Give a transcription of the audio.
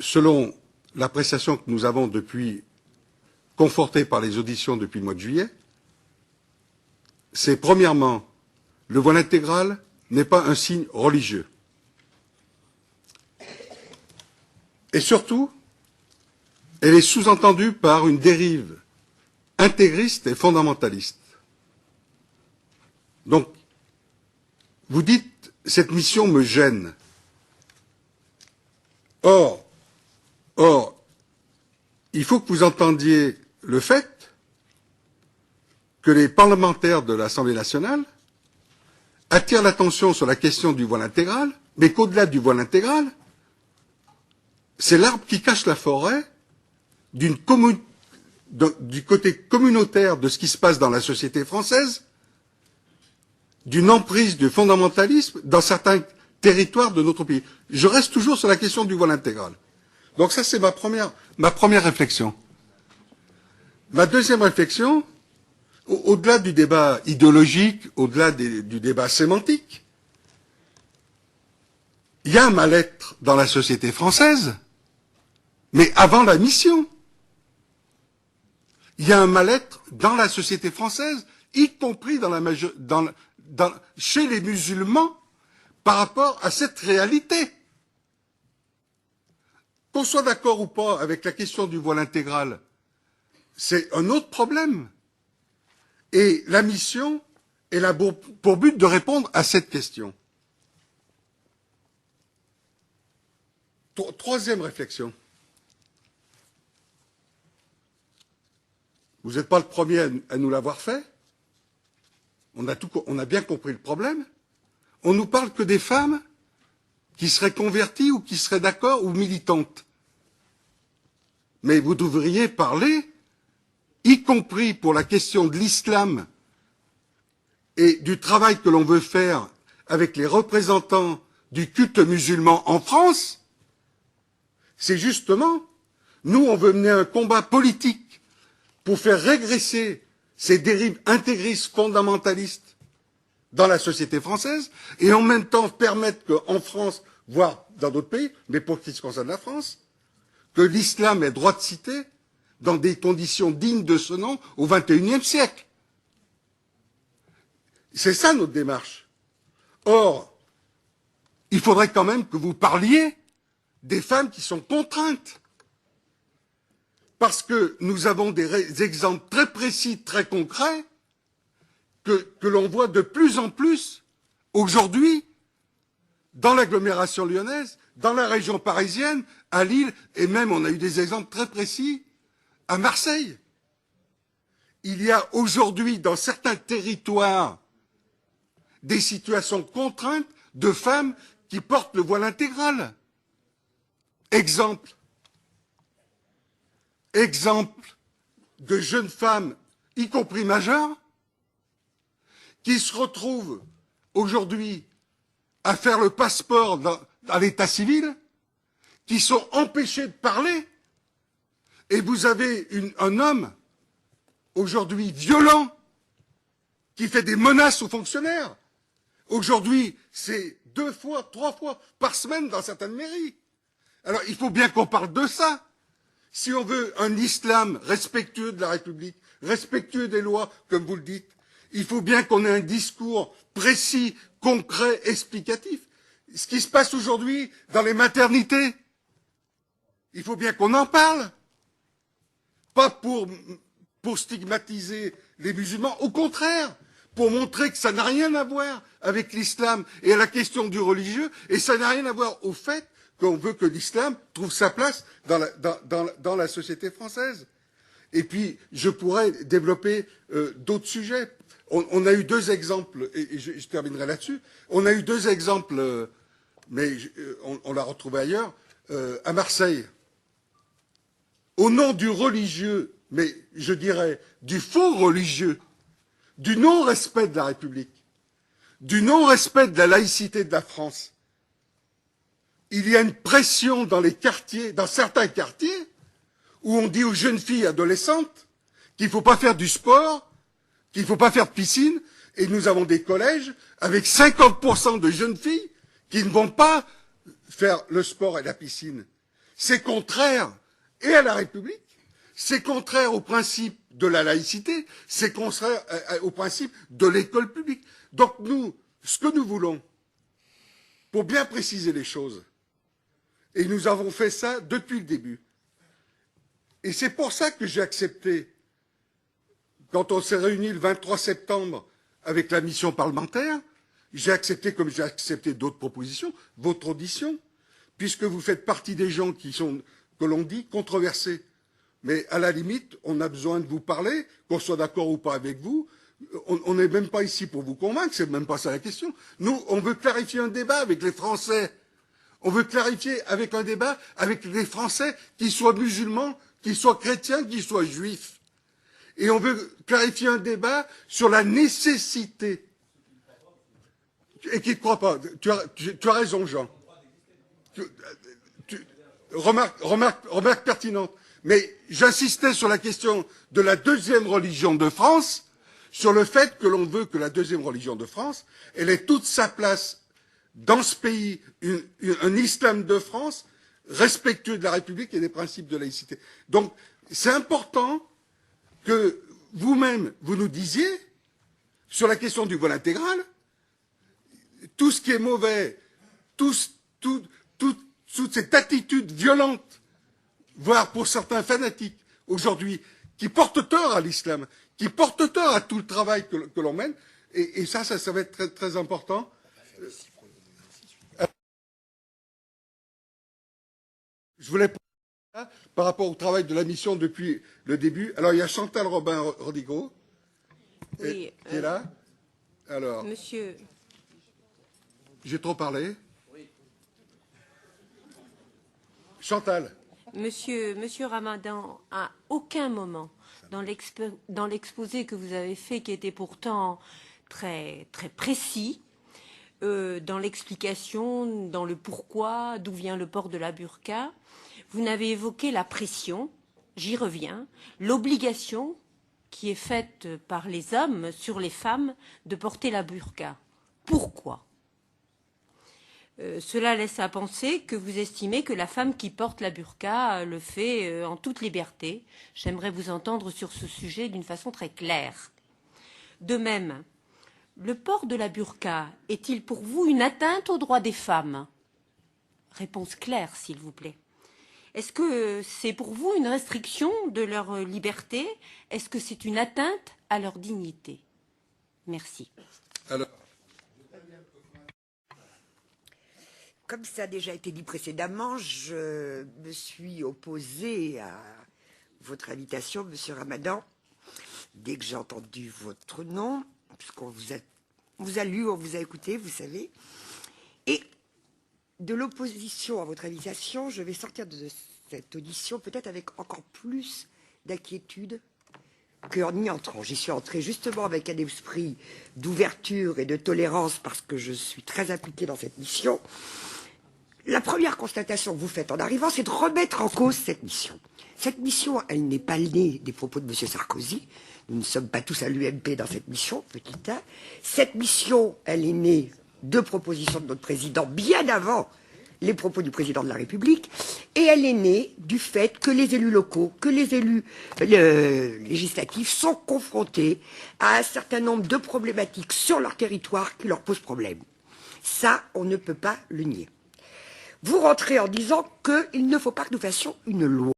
selon l'appréciation que nous avons confortée par les auditions depuis le mois de juillet, c'est premièrement, le voile intégral n'est pas un signe religieux. Et surtout, elle est sous-entendue par une dérive intégriste et fondamentaliste. Donc, vous dites, cette mission me gêne. Or, il faut que vous entendiez le fait que les parlementaires de l'Assemblée nationale attirent l'attention sur la question du voile intégral, mais qu'au-delà du voile intégral, c'est l'arbre qui cache la forêt du côté communautaire de ce qui se passe dans la société française, d'une emprise du fondamentalisme dans certains territoires de notre pays. Je reste toujours sur la question du voile intégral. Donc ça, c'est ma première réflexion. Ma deuxième réflexion, au-delà du débat idéologique, au-delà du débat sémantique, il y a un mal-être dans la société française, mais avant la mission. Il y a un mal-être dans la société française, y compris chez les musulmans, par rapport à cette réalité. Qu'on soit d'accord ou pas avec la question du voile intégral, c'est un autre problème. Et la mission, elle a pour but de répondre à cette question. Troisième réflexion. Vous n'êtes pas le premier à nous l'avoir fait. On a bien compris le problème. On nous parle que des femmes qui seraient converties ou qui seraient d'accord ou militantes. Mais vous devriez parler, y compris pour la question de l'islam et du travail que l'on veut faire avec les représentants du culte musulman en France, c'est justement, nous on veut mener un combat politique pour faire régresser ces dérives intégristes fondamentalistes dans la société française et en même temps permettre qu'en France, voire dans d'autres pays, mais pour ce qui se concerne la France, que l'islam ait droit de cité dans des conditions dignes de ce nom au XXIe siècle. C'est ça notre démarche. Or, il faudrait quand même que vous parliez des femmes qui sont contraintes. Parce que nous avons des exemples très précis, très concrets, que l'on voit de plus en plus aujourd'hui dans l'agglomération lyonnaise, dans la région parisienne, à Lille, et même on a eu des exemples très précis à Marseille. Il y a aujourd'hui dans certains territoires des situations contraintes de femmes qui portent le voile intégral. Exemple de jeunes femmes, y compris majeures, qui se retrouvent aujourd'hui à faire le passeport à l'état civil, qui sont empêchés de parler, et vous avez un homme, aujourd'hui violent, qui fait des menaces aux fonctionnaires. Aujourd'hui, c'est 2 fois, 3 fois par semaine dans certaines mairies. Alors, il faut bien qu'on parle de ça. Si on veut un islam respectueux de la République, respectueux des lois, comme vous le dites, il faut bien qu'on ait un discours précis, concret, explicatif. Ce qui se passe aujourd'hui dans les maternités, il faut bien qu'on en parle. Pas pour stigmatiser les musulmans, au contraire, pour montrer que ça n'a rien à voir avec l'islam et à la question du religieux, et ça n'a rien à voir au fait qu'on veut que l'islam trouve sa place dans la société française. Et puis, je pourrais développer d'autres sujets. On a eu 2 exemples, et je terminerai là-dessus. On a eu 2 exemples, mais on l'a retrouvé ailleurs, à Marseille. Au nom du religieux, mais je dirais du faux religieux, du non-respect de la République, du non-respect de la laïcité de la France, il y a une pression dans les quartiers, dans certains quartiers, où on dit aux jeunes filles adolescentes qu'il ne faut pas faire du sport, qu'il ne faut pas faire de piscine, et nous avons des collèges avec 50% de jeunes filles qui ne vont pas faire le sport et la piscine. c'est contraire et à la République, c'est contraire au principe de la laïcité, c'est contraire au principe de l'école publique. Donc nous, ce que nous voulons, pour bien préciser les choses, et nous avons fait ça depuis le début, et c'est pour ça que j'ai accepté, quand on s'est réunis le 23 septembre avec la mission parlementaire, j'ai accepté, comme j'ai accepté d'autres propositions, votre audition, puisque vous faites partie des gens qui sont, que l'on dit, controversés. Mais à la limite, on a besoin de vous parler, qu'on soit d'accord ou pas avec vous. On n'est même pas ici pour vous convaincre, c'est même pas ça la question. Nous, on veut clarifier un débat avec les Français. On veut clarifier avec un débat avec les Français, qu'ils soient musulmans, qu'ils soient chrétiens, qu'ils soient juifs. Et on veut clarifier un débat sur la nécessité. Et qui ne croit pas. Tu as raison, Jean. Remarque pertinente. Mais j'insistais sur la question de la deuxième religion de France, sur le fait que l'on veut que la deuxième religion de France, elle ait toute sa place dans ce pays, un islam de France respectueux de la République et des principes de laïcité. Donc, c'est important que vous-même, vous nous disiez, sur la question du vol intégral, tout ce qui est mauvais, toute cette attitude violente, voire pour certains fanatiques, aujourd'hui, qui portent tort à l'islam, qui portent tort à tout le travail que l'on mène, et ça va être très, très important. Je voulais par rapport au travail de la mission depuis le début. Alors, il y a Chantal Robin-Rodigo, oui, qui est là. Alors, Monsieur... J'ai trop parlé. Chantal. Monsieur Ramadan, à aucun moment dans l'exposé que vous avez fait, qui était pourtant très, très précis, dans l'explication, dans le pourquoi, d'où vient le port de la burqa, vous n'avez évoqué la pression, j'y reviens, l'obligation qui est faite par les hommes sur les femmes de porter la burqa. Pourquoi ? Cela laisse à penser que vous estimez que la femme qui porte la burqa le fait en toute liberté. J'aimerais vous entendre sur ce sujet d'une façon très claire. De même, le port de la burqa est-il pour vous une atteinte aux droits des femmes? Réponse claire, s'il vous plaît. Est-ce que c'est pour vous une restriction de leur liberté? Est-ce que c'est une atteinte à leur dignité? Merci. Alors. Comme ça a déjà été dit précédemment, je me suis opposée à votre invitation, Monsieur Ramadan, dès que j'ai entendu votre nom, puisqu'on vous a lu, on vous a écouté, vous savez. Et de l'opposition à votre invitation, je vais sortir de cette audition peut-être avec encore plus d'inquiétude qu'en y entrant. J'y suis entrée justement avec un esprit d'ouverture et de tolérance parce que je suis très impliquée dans cette mission. La première constatation que vous faites en arrivant, c'est de remettre en cause cette mission. Cette mission, elle n'est pas née des propos de M. Sarkozy. Nous ne sommes pas tous à l'UMP dans cette mission, petit 1. Cette mission, elle est née de propositions de notre président bien avant les propos du président de la République. Et elle est née du fait que les élus locaux, que les élus législatifs sont confrontés à un certain nombre de problématiques sur leur territoire qui leur posent problème. Ça, on ne peut pas le nier. Vous rentrez en disant qu'il ne faut pas que nous fassions une loi.